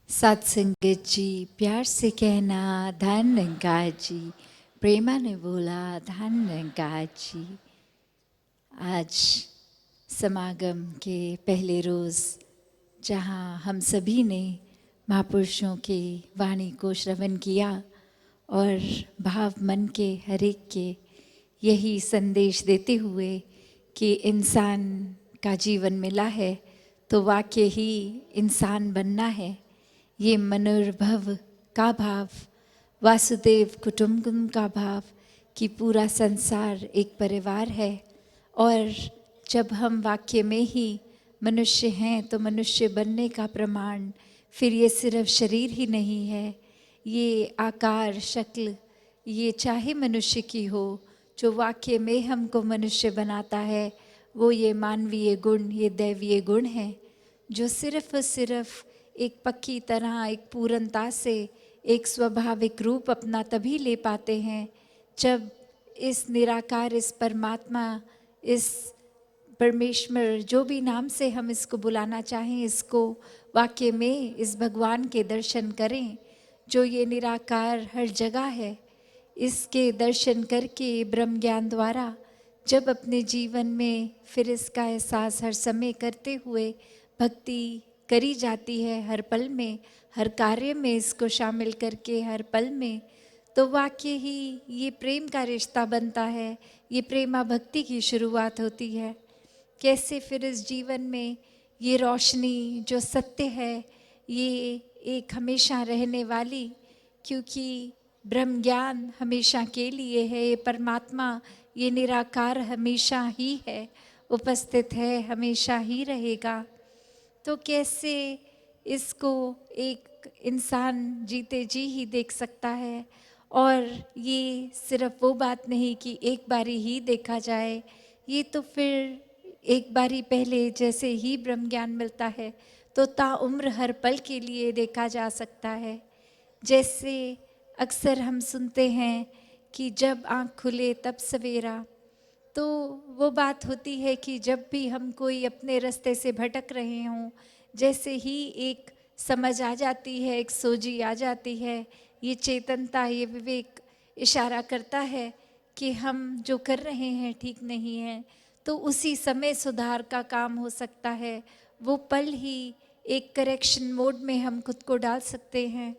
सत्संगत जी, प्यार से कहना धन निरंकार जी। प्रेमा ने बोला धन निरंकार जी। आज समागम के पहले रोज़ जहाँ हम सभी ने महापुरुषों के वाणी को श्रवण किया और भाव मन के हर एक के यही संदेश देते हुए कि इंसान का जीवन मिला है तो वाकई ही इंसान बनना है। ये मनोर्भव का भाव, वासुदेव कुटुंबकम का भाव कि पूरा संसार एक परिवार है। और जब हम वाक्य में ही मनुष्य हैं तो मनुष्य बनने का प्रमाण फिर ये सिर्फ शरीर ही नहीं है, ये आकार शक्ल, ये चाहे मनुष्य की हो, जो वाक्य में हमको मनुष्य बनाता है वो ये मानवीय गुण, ये दैवीय गुण है, जो सिर्फ और सिर्फ एक पक्की तरह, एक पूर्णता से एक स्वाभाविक रूप अपना तभी ले पाते हैं जब इस निराकार, इस परमात्मा, इस परमेश्वर, जो भी नाम से हम इसको बुलाना चाहें, इसको वाक्य में इस भगवान के दर्शन करें जो ये निराकार हर जगह है। इसके दर्शन करके ब्रह्म ज्ञान द्वारा जब अपने जीवन में फिर इसका एहसास हर समय करते हुए भक्ति करी जाती है, हर पल में, हर कार्य में इसको शामिल करके हर पल में, तो वाकई ही ये प्रेम का रिश्ता बनता है, ये प्रेमा भक्ति की शुरुआत होती है। कैसे फिर इस जीवन में ये रोशनी जो सत्य है, ये एक हमेशा रहने वाली, क्योंकि ब्रह्म ज्ञान हमेशा के लिए है, ये परमात्मा, ये निराकार हमेशा ही है, उपस्थित है, हमेशा ही रहेगा। तो कैसे इसको एक इंसान जीते जी ही देख सकता है। और ये सिर्फ वो बात नहीं कि एक बारी ही देखा जाए, ये तो फिर एक बारी पहले जैसे ही ब्रह्म ज्ञान मिलता है तो ताउम्र हर पल के लिए देखा जा सकता है। जैसे अक्सर हम सुनते हैं कि जब आँख खुले तब सवेरा, तो वो बात होती है कि जब भी हम कोई अपने रास्ते से भटक रहे हों, जैसे ही एक समझ आ जाती है, एक सोझी आ जाती है, ये चेतनता, ये विवेक इशारा करता है कि हम जो कर रहे हैं ठीक नहीं है, तो उसी समय सुधार का काम हो सकता है। वो पल ही एक करेक्शन मोड में हम खुद को डाल सकते हैं।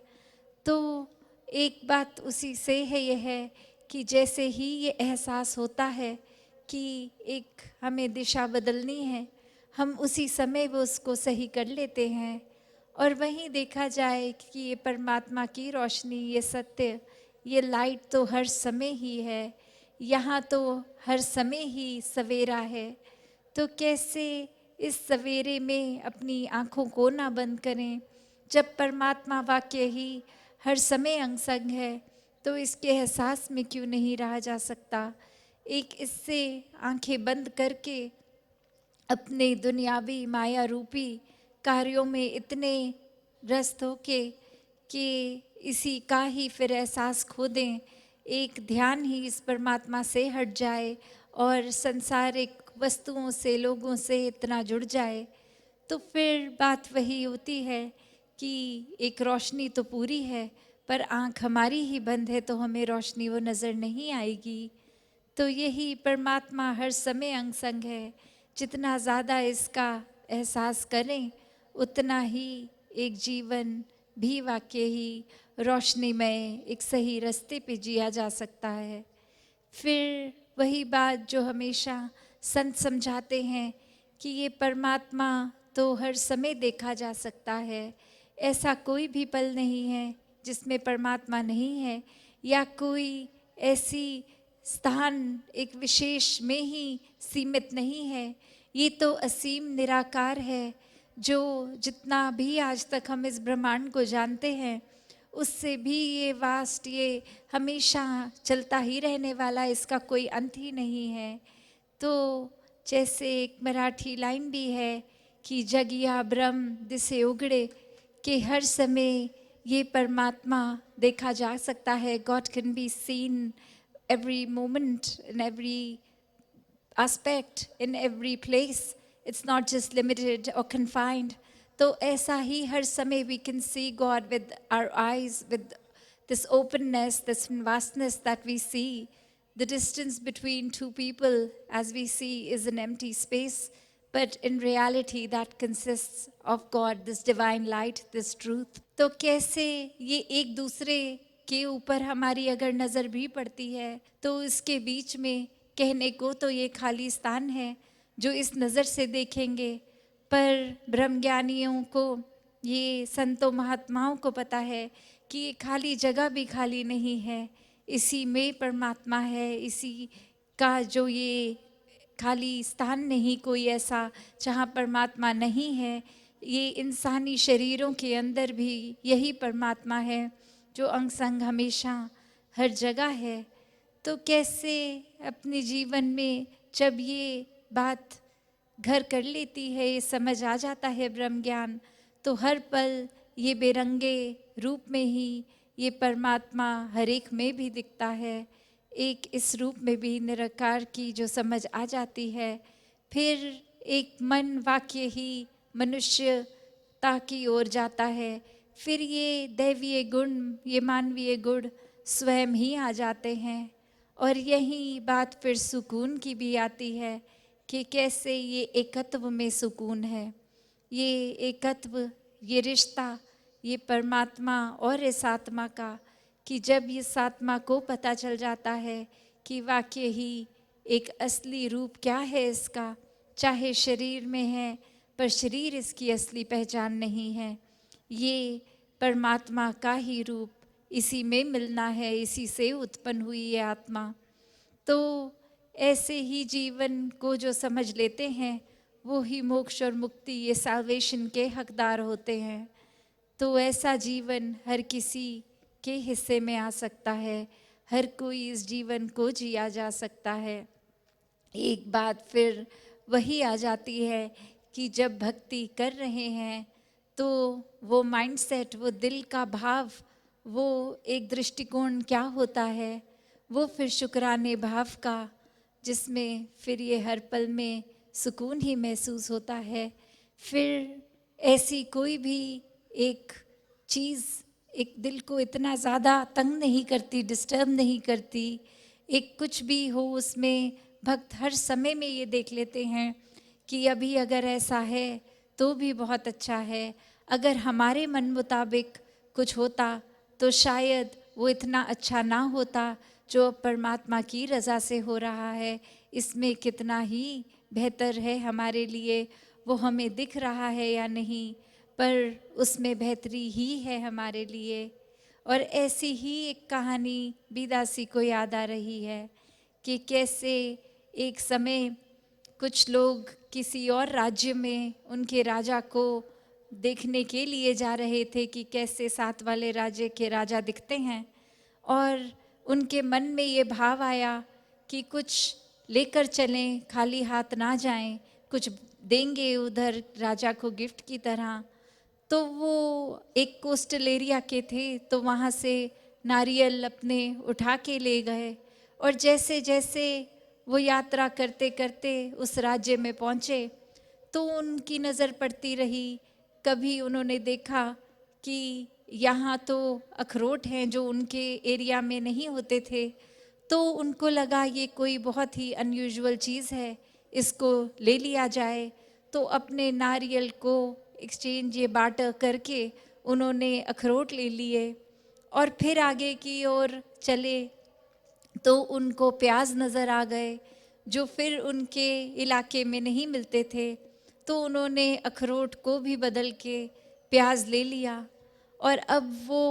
तो एक बात उसी से है, यह है कि जैसे ही ये एहसास होता है कि एक हमें दिशा बदलनी है, हम उसी समय वो उसको सही कर लेते हैं। और वहीं देखा जाए कि ये परमात्मा की रोशनी, ये सत्य, ये लाइट तो हर समय ही है, यहाँ तो हर समय ही सवेरा है। तो कैसे इस सवेरे में अपनी आँखों को ना बंद करें। जब परमात्मा वाक्य ही हर समय अंग संग है तो इसके एहसास में क्यों नहीं रहा जा सकता। एक इससे आंखें बंद करके अपने दुनियावी माया रूपी कार्यों में इतने व्यस्त होके कि इसी का ही फिर एहसास खो दें, एक ध्यान ही इस परमात्मा से हट जाए और संसारिक वस्तुओं से, लोगों से इतना जुड़ जाए, तो फिर बात वही होती है कि एक रोशनी तो पूरी है पर आँख हमारी ही बंद है तो हमें रोशनी वो नज़र नहीं आएगी। तो यही परमात्मा हर समय अंग संग है। जितना ज़्यादा इसका एहसास करें उतना ही एक जीवन भी वाकई ही रोशनीमय, एक सही रास्ते पे जिया जा सकता है। फिर वही बात जो हमेशा संत समझाते हैं कि ये परमात्मा तो हर समय देखा जा सकता है, ऐसा कोई भी पल नहीं है जिसमें परमात्मा नहीं है, या कोई ऐसी स्थान एक विशेष में ही सीमित नहीं है। ये तो असीम निराकार है, जो जितना भी आज तक हम इस ब्रह्मांड को जानते हैं उससे भी ये वास्ट, ये हमेशा चलता ही रहने वाला, इसका कोई अंत ही नहीं है। तो जैसे एक मराठी लाइन भी है कि जगिया ब्रह्म दिसे उगड़े, कि हर समय ये परमात्मा देखा जा सकता है। God can be seen every moment, in every aspect, in every place. It's not just limited or confined. तो ऐसा ही हर समय we can see God with our eyes, with this openness, this vastness that we see. The distance between two people, as we see, is an empty space, but in reality that consists of God, this divine light, this truth. तो कैसे ये एक दूसरे के ऊपर हमारी अगर नज़र भी पड़ती है तो इसके बीच में कहने को तो ये खाली स्थान है जो इस नज़र से देखेंगे, पर ब्रह्मज्ञानियों को, ये संतों महात्माओं को पता है कि ये खाली जगह भी खाली नहीं है, इसी में परमात्मा है, इसी का जो ये खाली स्थान नहीं कोई ऐसा जहाँ परमात्मा नहीं है। ये इंसानी शरीरों के अंदर भी यही परमात्मा है जो अंग संग हमेशा हर जगह है। तो कैसे अपने जीवन में जब ये बात घर कर लेती है, ये समझ आ जाता है ब्रह्म ज्ञान, तो हर पल ये बेरंगे रूप में ही ये परमात्मा हर एक में भी दिखता है। एक इस रूप में भी निराकार की जो समझ आ जाती है, फिर एक मन वाक्य ही मनुष्यता की ओर जाता है, फिर ये दैवीय गुण, ये मानवीय गुण स्वयं ही आ जाते हैं। और यही बात फिर सुकून की भी आती है कि कैसे ये एकत्व में सुकून है, ये एकत्व, ये रिश्ता, ये परमात्मा और इस आत्मा का, कि जब इस आत्मा को पता चल जाता है कि वाकई ही एक असली रूप क्या है इसका, चाहे शरीर में है पर शरीर इसकी असली पहचान नहीं है, ये परमात्मा का ही रूप, इसी में मिलना है, इसी से उत्पन्न हुई ये आत्मा। तो ऐसे ही जीवन को जो समझ लेते हैं वो ही मोक्ष और मुक्ति, ये साल्वेशन के हकदार होते हैं। तो ऐसा जीवन हर किसी के हिस्से में आ सकता है, हर कोई इस जीवन को जिया जा सकता है। एक बात फिर वही आ जाती है कि जब भक्ति कर रहे हैं तो वो माइंडसेट, वो दिल का भाव, वो एक दृष्टिकोण क्या होता है, वो फिर शुक्राने भाव का, जिसमें फिर ये हर पल में सुकून ही महसूस होता है। फिर ऐसी कोई भी एक चीज़ एक दिल को इतना ज़्यादा तंग नहीं करती, डिस्टर्ब नहीं करती, एक कुछ भी हो उसमें भक्त हर समय में ये देख लेते हैं कि अभी अगर ऐसा है तो भी बहुत अच्छा है, अगर हमारे मन मुताबिक कुछ होता तो शायद वो इतना अच्छा ना होता जो परमात्मा की रज़ा से हो रहा है, इसमें कितना ही बेहतर है हमारे लिए, वो हमें दिख रहा है या नहीं, पर उसमें बेहतरी ही है हमारे लिए। और ऐसी ही एक कहानी बीदासी को याद आ रही है कि कैसे एक समय कुछ लोग किसी और राज्य में उनके राजा को देखने के लिए जा रहे थे कि कैसे साथ वाले राज्य के राजा दिखते हैं, और उनके मन में ये भाव आया कि कुछ लेकर चलें, खाली हाथ ना जाएं, कुछ देंगे उधर राजा को गिफ्ट की तरह। तो वो एक कोस्टल एरिया के थे, तो वहाँ से नारियल अपने उठा के ले गए, और जैसे जैसे वो यात्रा करते करते उस राज्य में पहुँचे तो उनकी नज़र पड़ती रही, कभी उन्होंने देखा कि यहाँ तो अखरोट हैं जो उनके एरिया में नहीं होते थे, तो उनको लगा ये कोई बहुत ही अनयूजुअल चीज़ है, इसको ले लिया जाए। तो अपने नारियल को एक्सचेंज, ये बार्टर करके उन्होंने अखरोट ले लिए और फिर आगे की ओर चले तो उनको प्याज नज़र आ गए जो फिर उनके इलाके में नहीं मिलते थे, तो उन्होंने अखरोट को भी बदल के प्याज ले लिया, और अब वो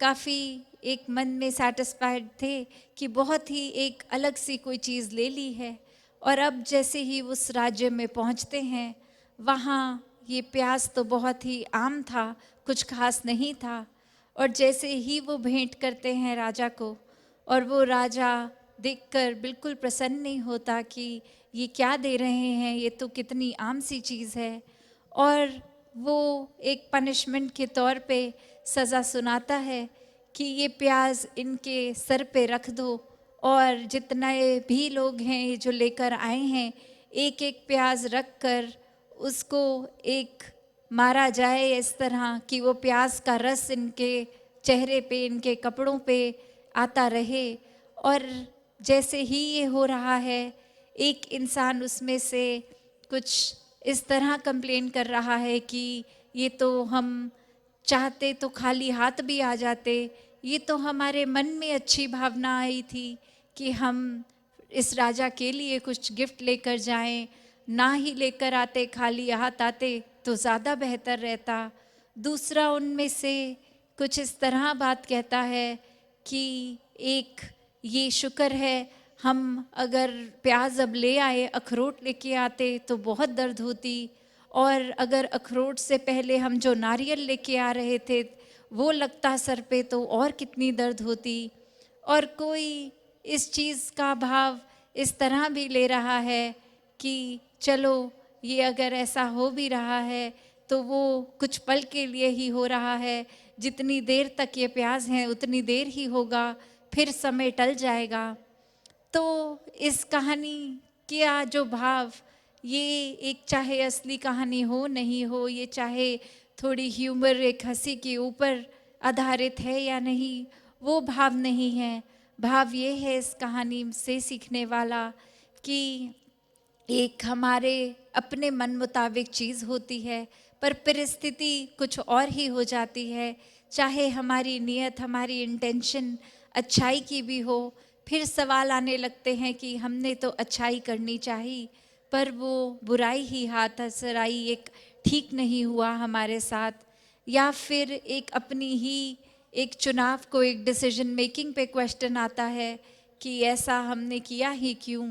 काफ़ी एक मन में सेटिस्फाइड थे कि बहुत ही एक अलग सी कोई चीज़ ले ली है। और अब जैसे ही उस राज्य में पहुंचते हैं, वहाँ ये प्याज तो बहुत ही आम था, कुछ खास नहीं था, और जैसे ही वो भेंट करते हैं राजा को, और वो राजा देखकर बिल्कुल प्रसन्न नहीं होता कि ये क्या दे रहे हैं, ये तो कितनी आम सी चीज़ है, और वो एक पनिशमेंट के तौर पे सज़ा सुनाता है कि ये प्याज इनके सर पे रख दो, और जितने भी लोग हैं ये जो लेकर आए हैं, एक एक प्याज रख कर उसको एक मारा जाए इस तरह कि वो प्याज का रस इनके चेहरे पे, इनके कपड़ों पे आता रहे। और जैसे ही ये हो रहा है, एक इंसान उसमें से कुछ इस तरह कंप्लेन कर रहा है कि ये तो हम चाहते तो खाली हाथ भी आ जाते, ये तो हमारे मन में अच्छी भावना आई थी कि हम इस राजा के लिए कुछ गिफ्ट लेकर जाएं, ना ही लेकर आते, खाली हाथ आते तो ज़्यादा बेहतर रहता। दूसरा उनमें से कुछ इस तरह बात कहता है कि एक ये शुक्र है, हम अगर प्याज अब ले आए, अखरोट लेके आते तो बहुत दर्द होती, और अगर अखरोट से पहले हम जो नारियल लेके आ रहे थे वो लगता सर पे तो और कितनी दर्द होती। और कोई इस चीज़ का भाव इस तरह भी ले रहा है कि चलो ये अगर ऐसा हो भी रहा है तो वो कुछ पल के लिए ही हो रहा है, जितनी देर तक ये प्याज हैं उतनी देर ही होगा, फिर समय टल जाएगा। तो इस कहानी का जो भाव, ये एक चाहे असली कहानी हो नहीं हो, ये चाहे थोड़ी ह्यूमर एक हंसी के ऊपर आधारित है या नहीं, वो भाव नहीं है। भाव ये है इस कहानी से सीखने वाला कि एक हमारे अपने मन मुताबिक चीज़ होती है पर परिस्थिति कुछ और ही हो जाती है। चाहे हमारी नीयत, हमारी इंटेंशन अच्छाई की भी हो, फिर सवाल आने लगते हैं कि हमने तो अच्छाई करनी चाहिए पर वो बुराई ही हाथ असर आई, एक ठीक नहीं हुआ हमारे साथ। या फिर एक अपनी ही एक चुनाव को, एक डिसीजन मेकिंग पे क्वेश्चन आता है कि ऐसा हमने किया ही क्यों।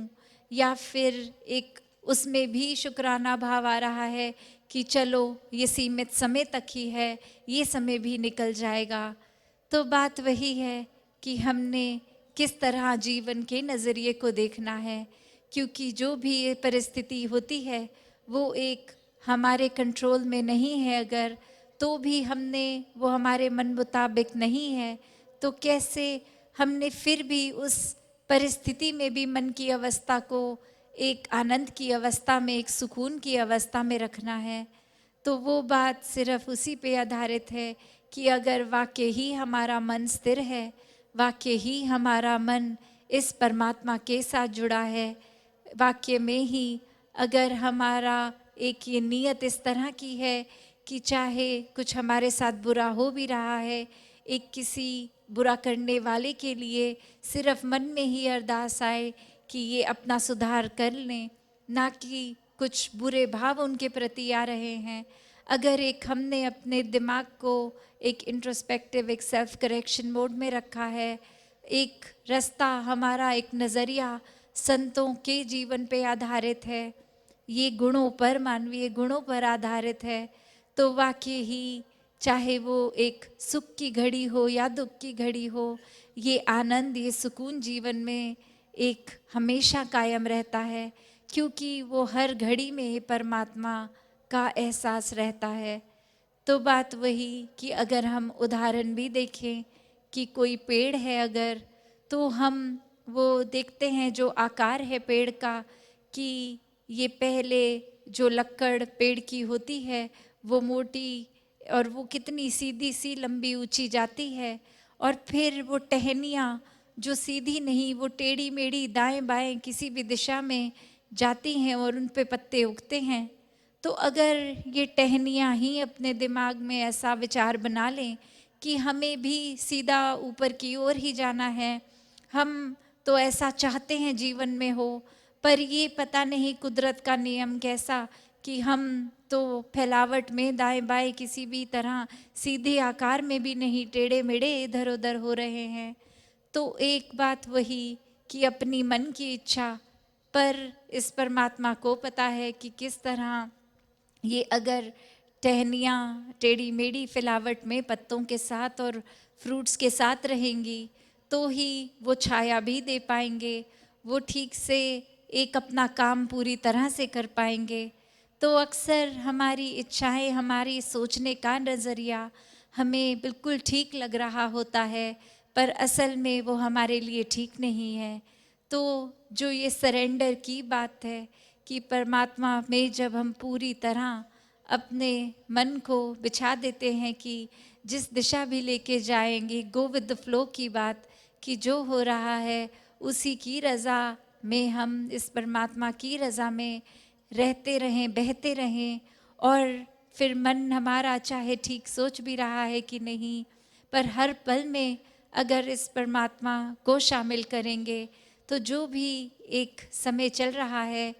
या फिर एक उसमें भी शुक्राना भाव आ रहा है कि चलो ये सीमित समय तक ही है, ये समय भी निकल जाएगा। तो बात वही है कि हमने किस तरह जीवन के नज़रिए को देखना है, क्योंकि जो भी ये परिस्थिति होती है वो एक हमारे कंट्रोल में नहीं है। अगर तो भी हमने वो हमारे मन मुताबिक नहीं है तो कैसे हमने फिर भी उस परिस्थिति में भी मन की अवस्था को एक आनंद की अवस्था में, एक सुकून की अवस्था में रखना है। तो वो बात सिर्फ उसी पे आधारित है कि अगर वाकई ही हमारा मन स्थिर है, वाकई ही हमारा मन इस परमात्मा के साथ जुड़ा है, वाकई में ही अगर हमारा एक ये नीयत इस तरह की है कि चाहे कुछ हमारे साथ बुरा हो भी रहा है, एक किसी बुरा करने वाले के लिए सिर्फ मन में ही अरदास आए कि ये अपना सुधार कर लें, ना कि कुछ बुरे भाव उनके प्रति आ रहे हैं। अगर एक हमने अपने दिमाग को एक इंट्रोस्पेक्टिव, एक सेल्फ करेक्शन मोड में रखा है, एक रास्ता हमारा, एक नज़रिया संतों के जीवन पे आधारित है, ये गुणों पर, मानवीय गुणों पर आधारित है, तो वाकई ही चाहे वो एक सुख की घड़ी हो या दुख की घड़ी हो, ये आनंद, ये सुकून जीवन में एक हमेशा कायम रहता है, क्योंकि वो हर घड़ी में परमात्मा का एहसास रहता है। तो बात वही कि अगर हम उदाहरण भी देखें कि कोई पेड़ है अगर, तो हम वो देखते हैं जो आकार है पेड़ का, कि ये पहले जो लक्कड़ पेड़ की होती है वो मोटी और वो कितनी सीधी सी लंबी ऊंची जाती है, और फिर वो टहनियाँ जो सीधी नहीं, वो टेढ़ी मेढ़ी दाएं बाएं किसी भी दिशा में जाती हैं और उन पे पत्ते उगते हैं। तो अगर ये टहनियाँ ही अपने दिमाग में ऐसा विचार बना लें कि हमें भी सीधा ऊपर की ओर ही जाना है, हम तो ऐसा चाहते हैं जीवन में हो, पर ये पता नहीं कुदरत का नियम कैसा कि हम तो फैलावट में दाएं बाएं किसी भी तरह सीधे आकार में भी नहीं, टेढ़े मेढ़े इधर उधर हो रहे हैं। तो एक बात वही कि अपनी मन की इच्छा पर इस परमात्मा को पता है कि किस तरह ये अगर टहनियाँ टेढ़ी मेढ़ी फैलावट में पत्तों के साथ और फ्रूट्स के साथ रहेंगी तो ही वो छाया भी दे पाएंगे, वो ठीक से एक अपना काम पूरी तरह से कर पाएंगे। तो अक्सर हमारी इच्छाएं, हमारी सोचने का नज़रिया हमें बिल्कुल ठीक लग रहा होता है पर असल में वो हमारे लिए ठीक नहीं है। तो जो ये सरेंडर की बात है कि परमात्मा में जब हम पूरी तरह अपने मन को बिछा देते हैं कि जिस दिशा भी लेके जाएंगे, गो विद द फ्लो की बात, कि जो हो रहा है उसी की रज़ा में हम इस परमात्मा की रज़ा में रहते रहें, बहते रहें। और फिर मन हमारा चाहे ठीक सोच भी रहा है कि नहीं, पर हर पल में अगर इस परमात्मा को शामिल करेंगे तो जो भी एक समय चल रहा है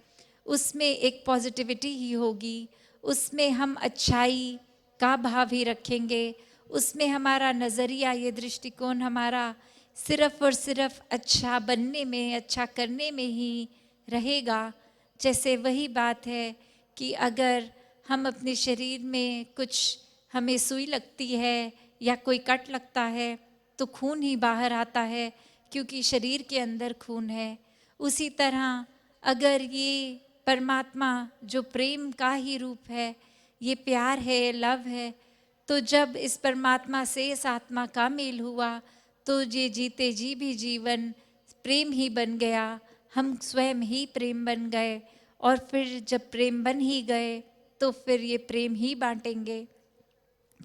उसमें एक पॉजिटिविटी ही होगी, उसमें हम अच्छाई का भाव ही रखेंगे, उसमें हमारा नज़रिया, ये दृष्टिकोण हमारा सिर्फ़ और सिर्फ अच्छा बनने में, अच्छा करने में ही रहेगा। जैसे वही बात है कि अगर हम अपने शरीर में कुछ, हमें सुई लगती है या कोई कट लगता है तो खून ही बाहर आता है, क्योंकि शरीर के अंदर खून है। उसी तरह अगर ये परमात्मा जो प्रेम का ही रूप है, ये प्यार है, लव है, तो जब इस परमात्मा से इस आत्मा का मेल हुआ तो ये जीते जी भी जीवन प्रेम ही बन गया, हम स्वयं ही प्रेम बन गए। और फिर जब प्रेम बन ही गए तो फिर ये प्रेम ही बांटेंगे।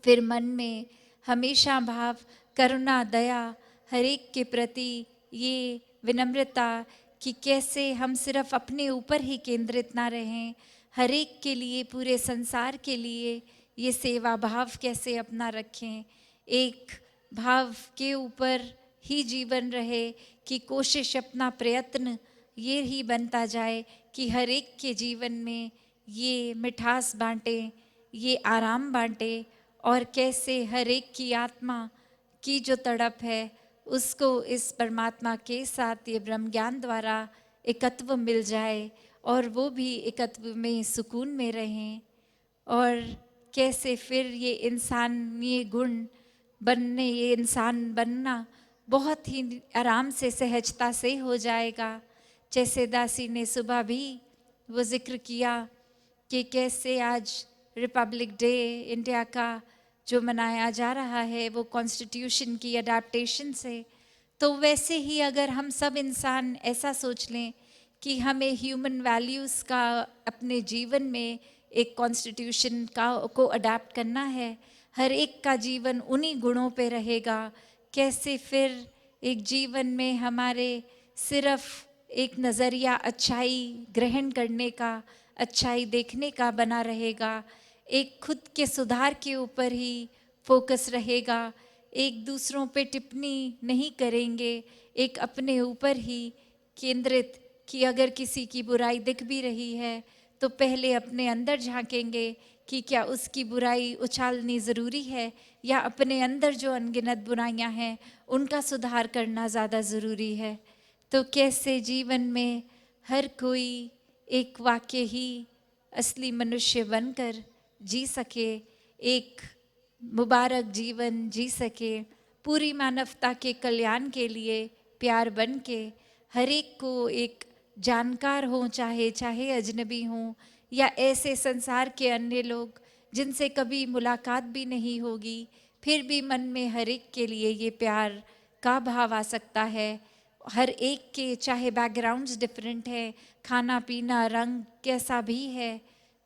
फिर मन में हमेशा भाव करुणा, दया, हर एक के प्रति ये विनम्रता कि कैसे हम सिर्फ अपने ऊपर ही केंद्रित ना रहें, हर एक के लिए, पूरे संसार के लिए ये सेवा भाव कैसे अपना रखें, एक भाव के ऊपर ही जीवन रहे कि कोशिश, अपना प्रयत्न ये ही बनता जाए कि हर एक के जीवन में ये मिठास बांटें, ये आराम बांटे, और कैसे हर एक की आत्मा की जो तड़प है उसको इस परमात्मा के साथ ये ब्रह्म ज्ञान द्वारा एकत्व मिल जाए और वो भी एकत्व में सुकून में रहें। और कैसे फिर ये इंसानी गुण बनने, ये इंसान बनना बहुत ही आराम से, सहजता से हो जाएगा। जैसे दासी ने सुबह भी वो जिक्र किया कि कैसे आज रिपब्लिक डे इंडिया का जो मनाया जा रहा है वो कॉन्स्टिट्यूशन की अडेप्टेशन से, तो वैसे ही अगर हम सब इंसान ऐसा सोच लें कि हमें ह्यूमन वैल्यूज़ का अपने जीवन में एक कॉन्स्टिट्यूशन का को अडेप्ट करना है, हर एक का जीवन उन्हीं गुणों पे रहेगा, कैसे फिर एक जीवन में हमारे सिर्फ एक नज़रिया अच्छाई ग्रहण करने का, अच्छाई देखने का बना रहेगा, एक खुद के सुधार के ऊपर ही फोकस रहेगा, एक दूसरों पे टिप्पणी नहीं करेंगे, एक अपने ऊपर ही केंद्रित कि अगर किसी की बुराई दिख भी रही है तो पहले अपने अंदर झांकेंगे कि क्या उसकी बुराई उछालनी ज़रूरी है या अपने अंदर जो अनगिनत बुराइयां हैं उनका सुधार करना ज़्यादा ज़रूरी है। तो कैसे जीवन में हर कोई एक वाक्य ही असली मनुष्य बनकर जी सके, एक मुबारक जीवन जी सके, पूरी मानवता के कल्याण के लिए प्यार बन के हर एक को एक जानकार हो, चाहे चाहे अजनबी हों या ऐसे संसार के अन्य लोग जिनसे कभी मुलाकात भी नहीं होगी, फिर भी मन में हर एक के लिए ये प्यार का भाव आ सकता है। हर एक के चाहे बैकग्राउंड्स डिफरेंट है, खाना पीना रंग कैसा भी है,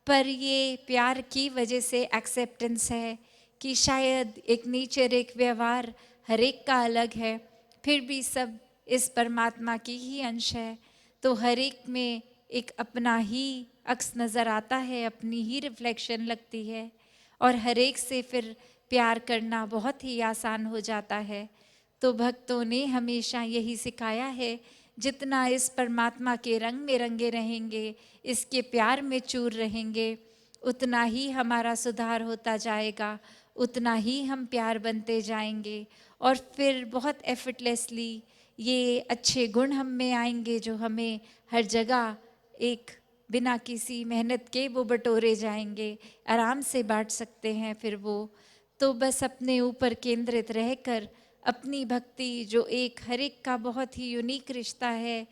पर ये प्यार की वजह से एक्सेप्टेंस है कि शायद एक नेचर, एक व्यवहार हर एक का अलग है, फिर भी सब इस परमात्मा की ही अंश है। तो हर एक में एक अपना ही अक्स नज़र आता है, अपनी ही रिफ्लेक्शन लगती है, और हर एक से फिर प्यार करना बहुत ही आसान हो जाता है। तो भक्तों ने हमेशा यही सिखाया है, जितना इस परमात्मा के रंग में रंगे रहेंगे, इसके प्यार में चूर रहेंगे, उतना ही हमारा सुधार होता जाएगा, उतना ही हम प्यार बनते जाएंगे, और फिर बहुत एफर्टलेसली ये अच्छे गुण हम में आएंगे जो हमें हर जगह एक बिना किसी मेहनत के वो बटोरे जाएंगे, आराम से बांट सकते हैं फिर वो। तो बस अपने ऊपर केंद्रित रहकर अपनी भक्ति, जो एक हर एक का बहुत ही यूनिक रिश्ता है,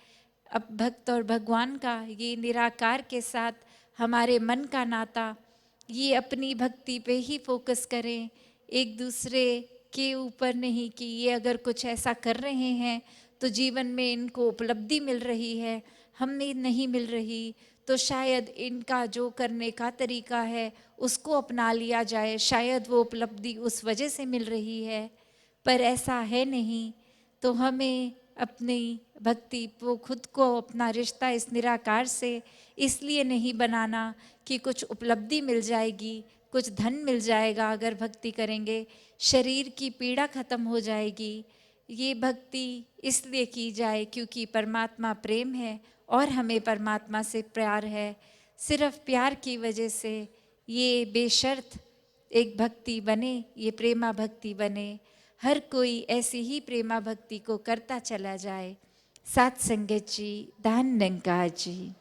अब भक्त और भगवान का, ये निराकार के साथ हमारे मन का नाता, ये अपनी भक्ति पे ही फोकस करें, एक दूसरे के ऊपर नहीं कि ये अगर कुछ ऐसा कर रहे हैं तो जीवन में इनको उपलब्धि मिल रही है, हमें नहीं मिल रही, तो शायद इनका जो करने का तरीका है उसको अपना लिया जाए, शायद वो उपलब्धि उस वजह से मिल रही है, पर ऐसा है नहीं। तो हमें अपनी भक्ति वो खुद को अपना रिश्ता इस निराकार से इसलिए नहीं बनाना कि कुछ उपलब्धि मिल जाएगी, कुछ धन मिल जाएगा अगर भक्ति करेंगे, शरीर की पीड़ा खत्म हो जाएगी। ये भक्ति इसलिए की जाए क्योंकि परमात्मा प्रेम है और हमें परमात्मा से प्यार है। सिर्फ प्यार की वजह से ये बेशर्त एक भक्ति बने, ये प्रेमा भक्ति बने। हर कोई ऐसी ही प्रेमा भक्ति को करता चला जाए। सात संगत जी, धन निरंकार जी।